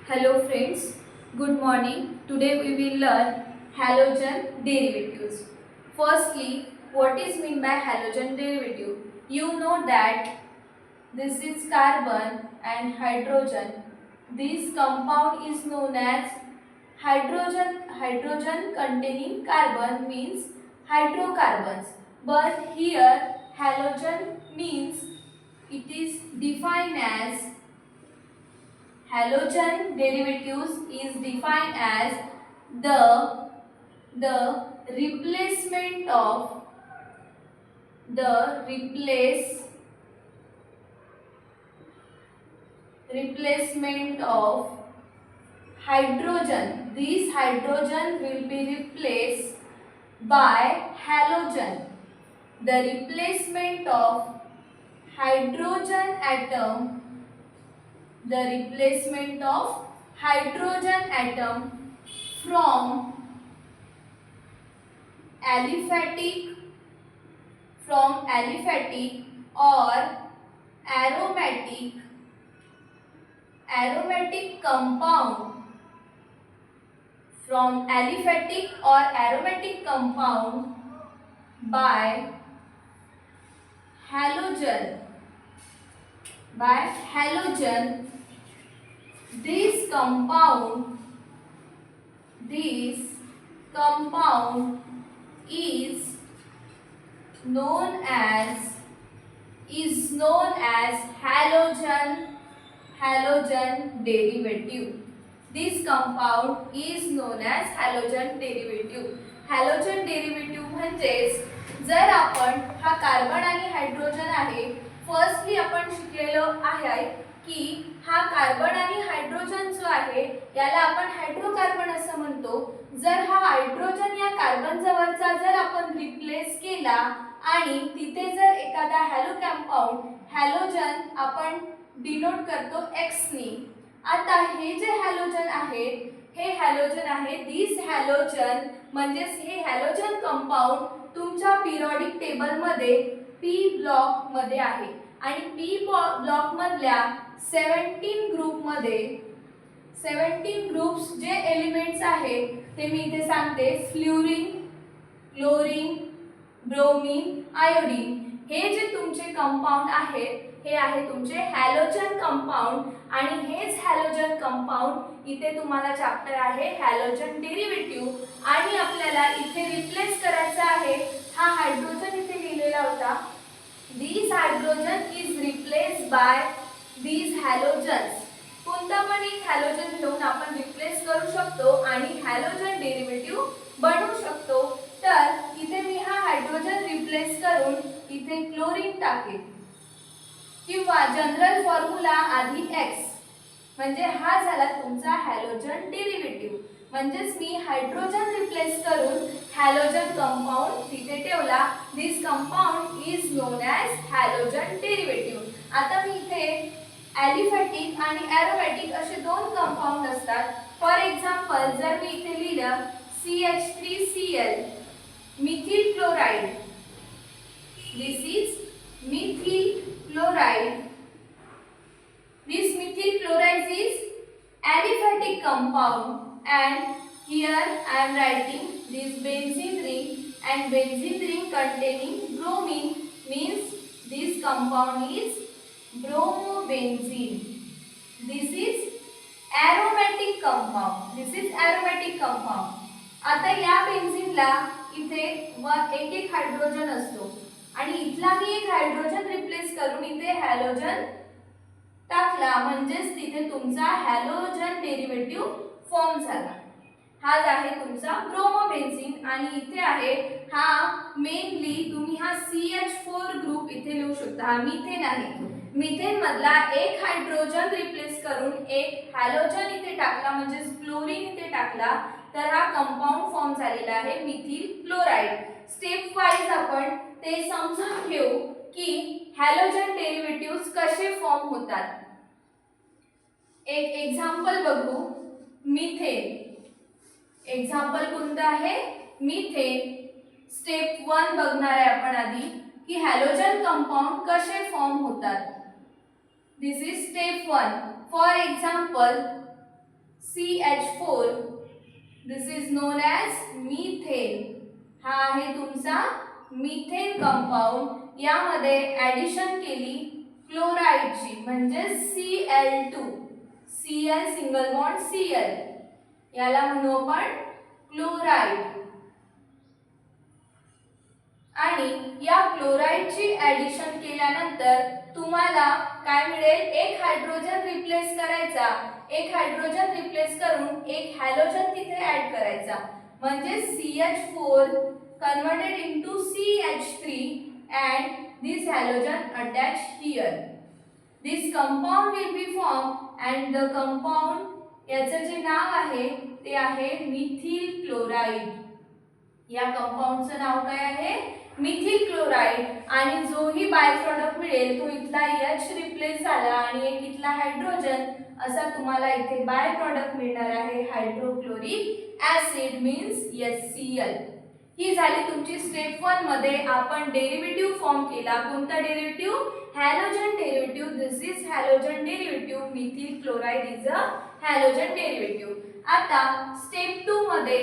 Hello friends, good morning. Today we will learn halogen derivatives. Firstly, what is mean by halogen derivative? You know that this is carbon and hydrogen. This compound is known as hydrogen. Hydrogen containing carbon means hydrocarbons. But here halogen means it is defined as halogen derivatives is defined as the replacement of the replacement of hydrogen. This hydrogen will be replaced by halogen. The replacement of hydrogen atom the replacement of hydrogen atom from aliphatic or aromatic compound from aliphatic or aromatic compound by halogen this compound is known as halogen derivative. This compound is known as halogen derivative. Halogen derivative म्हणजेच जर आपण हा carbon आणि hydrogen आहे, firstly आपण शिकलेलो आहे की हा कार्बन आणि हायड्रोजन जो आहे याला आपण हायड्रोकार्बन असं म्हणतो. जर हा हायड्रोजन या कार्बन जवळचा जर आपण रिप्लेस केला आणि तिथे जर एखादा हॅलो कंपाऊंड हॅलोजन आपण डिनोट करतो एक्स नी. आता हे जे हॅलोजन आहे हे हॅलोजन आहे. दिस हॅलोजन म्हणजे हे हॅलोजन कंपाऊंड तुमच्या पिरियडिक टेबल मध्ये पी ब्लॉक मध्ये आहे आणि पी ब्लॉक मधल्या 17 ग्रुप मध्ये 17 ग्रुप्स जे एलिमेंट्स आहेत ते मी इथे सांगते. फ्लोरीन, क्लोरीन, ब्रोमीन, आयोडीन हे जे तुमचे कंपाऊंड आहेत हे आहे तुमचे हॅलोजन कंपाऊंड आणि हेच हॅलोजन कंपाऊंड इथे तुम्हाला चॅप्टर आहे हॅलोजन डेरिव्हेटिव्ह आणि आपल्याला इथे रिप्लेस करायचा आहे. हा हायड्रोजन इथे लिहिलेला होता. This hydrogen is replaced by these halogens. कोणता पण एक हॅलोजन घेऊन आपण रिप्लेस करू शकतो आणि हॅलोजन डेरिव्हेटिव्ह बनवू शकतो. तर इथे मी हा हायड्रोजन रिप्लेस करून इथे क्लोरीन टाकेल किंवा जनरल फॉर्म्युला आधी X म्हणजे हा झाला तुमचा हॅलोजन डेरिव्हेटिव्ह. म्हणजेच मी हायड्रोजन रिप्लेस करून हॅलोजन कंपाऊंड तिथे ठेवला. This compound is known as halogen derivative. आता मी इथे ॲलिफॅटिक आणि ॲरोमॅटिक असे दोन कंपाऊंड असतात. फॉर एक्झाम्पल जर मी इथे लिहिलं CH3Cl methyl chloride. This is methyl chloride. This methyl chloride is aliphatic compound and here I am writing this benzene ring and benzene ring containing bromine means this compound is bromobenzene. This is aromatic compound. आता या बेन्झीनला इथे एक एक hydrogen असतो आणि इथला मी एक hydrogen replace करून इथे हॅलोजन टाकला म्हणजेच तिथे तुमचा हॅलोजन डेरिव्हेटिव्ह फॉर्म झाला. हा आहे तुमचा ब्रोमोबेन्झीन आणि इथे आहे हा मेनली तुम्ही हा CH4 ग्रुप इथे लिहू शकता. हा मिथेन आहे. मिथेन मधला एक हायड्रोजन रिप्लेस करून एक हॅलोजन इथे टाकला म्हणजेच क्लोरीन इथे टाकला तर हा कंपाऊंड फॉर्म झालेला आहे मिथिल क्लोराइड. स्टेप वाईज आपण ते समजून घेऊ की हॅलोजन डेरिव्हेटिव्ह्ज कसे फॉर्म होतात. एक एग्जांपल बघू. मिथेन एग्जांपल कोणतं आहे मिथेन. स्टेप 1 बघणार आहे आपण आधी की हॅलोजन कंपाऊंड कसे फॉर्म होतात. This is step 1. For example CH4, this is known as methane. हा आहे तुमचा मिथेन कंपाऊंड. यामध्ये ॲडिशन केली क्लोराईडची म्हणजे Cl2, Cl single bond Cl, याला म्हणू आपण क्लोराईड. आणि या क्लोराईडची ॲडिशन केल्यानंतर तुम्हाला काय मिळेल, एक हायड्रोजन रिप्लेस करायचा, एक हायड्रोजन रिप्लेस करून एक हॅलोजन तिथे ऍड करायचा, म्हणजे CH4 converted into CH3 and this halogen attached here. This compound will be formed and the compound याचं जे नाव आहे ते आहे मिथिल क्लोराईड. या कंपाऊंडचं नाव काय आहे, मिथिल क्लोराईड. आणि जो ही बाय प्रोडक्ट मिळेल तो इथला H रिप्लेस झाला आणि एक इथला हायड्रोजन, असा तुम्हाला इथे बाय प्रोडक्ट मिळणार आहे हायड्रोक्लोरिक ऍसिड मीन्स HCl. ही झाली तुमची स्टेप 1 मध्ये आपण डेरिव्हेटिव्ह फॉर्म केला. कोणता derivative, halogen derivative. This is halogen derivative. Methyl chloride is a halogen derivative. आता स्टेप 2 मध्ये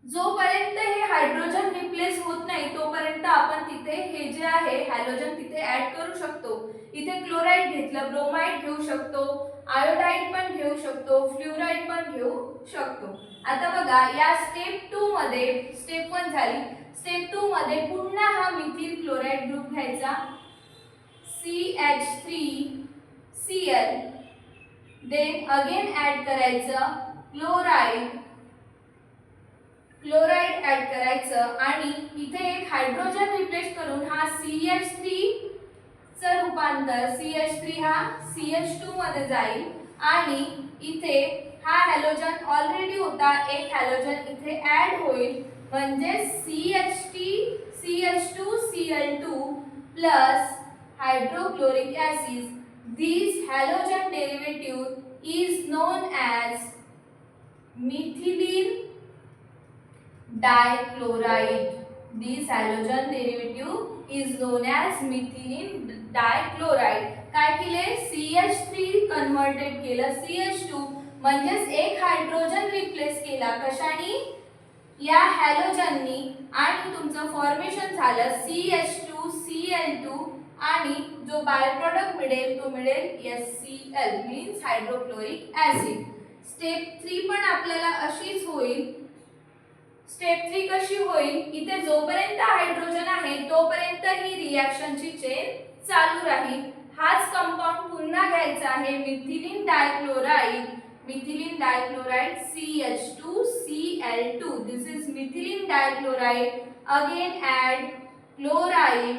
जोपर्यंत हे हायड्रोजन रिप्लेस होत नाही तोपर्यंत आपण तिथे हे जे आहे हॅलोजन तिथे ऍड करू शकतो. इथे क्लोराईड घेतलं, ब्रोमाइड घेऊ शकतो, आयोडाईड पण घेऊ शकतो, फ्लोराईड पण घेऊ शकतो. आता बघा या स्टेप 2 मध्ये, स्टेप 1 झाली, स्टेप 2 मध्ये पुन्हा हा मिथिल क्लोराईड ग्रुप घ्यायचा CH3Cl, देन अगेन ऍड करायचं क्लोराईड, क्लोराईड ऍड करायचं आणि इथे एक हायड्रोजन रिप्लेस करून हा CH3 चं रूपांतर, CH3 हा CH2 मध्ये जाईल आणि इथे हा हॅलोजन ऑलरेडी होता, एक हॅलोजन इथे ऍड होईल म्हणजे CH2Cl2 plus hydrochloric acid. This halogen derivative is known as methylene dichloride. This halogen derivative is known as methylene dichloride. काय केले, CH3 कन्वर्टेड केलं CH2 म्हणजेच एक हायड्रोजन रिप्लेस केला कशाने, या हॅलोजननी, आणि तुमचं फॉर्मेशन झालं CH2Cl2 आणि जो बाय प्रोडक्ट मिळेल तो मिळेल HCl means hydrochloric acid. Step 3 पण आपल्याला अशीच होईल. स्टेप 3 कशी होईल, इथे जोपर्यंत हायड्रोजन आहे तोपर्यंत ही रिएक्शनची चेन चालू राहील. हाच कंपाऊंड पुन्हा घ्यायचा आहे methylene dichloride, methylene dichloride CH2Cl2. This is methylene dichloride. Again add chloride,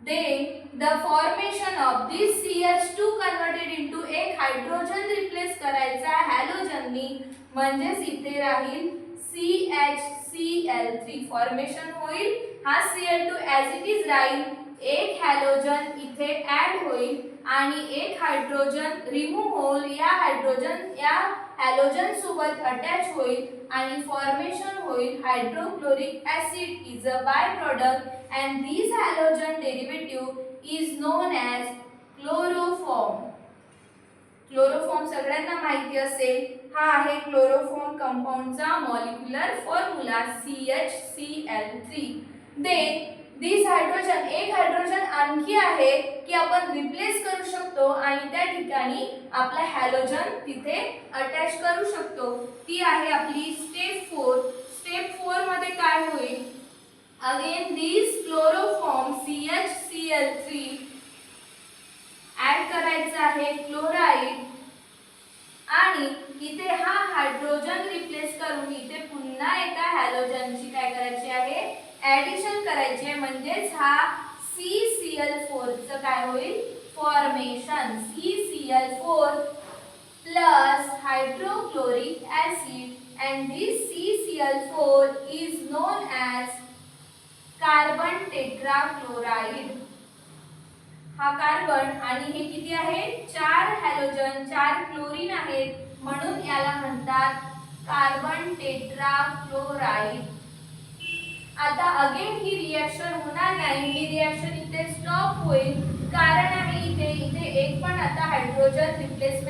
then the formation of this CH2 converted into एक हायड्रोजन रिप्लेस करायचा हॅलोजननी, म्हणजेच इथे राहील CHCl3 फॉर्मेशन होईल. हा Cl2 ॲज इट इज राहील, एक हॅलोजन इथे ऍड होईल आणि एक हायड्रोजन रिमूव्ह होईल, या हायड्रोजन या हॅलोजन सोबत अटॅच होईल आणि फॉर्मेशन होईल hydrochloric acid is a by product and this halogen derivative is known as chloroform. Chloroform सगळ्यांना माहिती असेल. हा आहे chloroform कंपाऊंडचा molecular formula CHCl3. Then दिस हायड्रोजन, एक हायड्रोजन आणखी आहे की आपण रिप्लेस करू शकतो आणि त्या ठिकाणी आपला हॅलोजन तिथे अटॅच करू शकतो. ती आहे आपली स्टेप 4. स्टेप 4 मध्ये काय होईल, अगेन दिस क्लोरोफॉर्म CHCl3 ऍड करायचा आहे क्लोराईड आणि इथे हा हायड्रोजन रिप्लेस करून इथे पुन्हा एका हॅलोजनची काय करायची आहे, ऍडिशन करायची आहे, म्हणजेच हा CCl4 चं काय होईल formation. CCl4 plus hydrochloric acid and this CCl4 is known as carbon tetrachloride. हा कार्बन आणि हे किती आहे, 4 हॅलोजन 4 क्लोरीन आहेत, म्हणून याला म्हणतात कार्बन टेट्राक्लोराइड. आता अगेन ही रिएक्शन होणार नाही, ही रिएक्शन इथे स्टॉप होईल, कारण आहे इथे एक पण आता हायड्रोजन रिप्लेसमेंट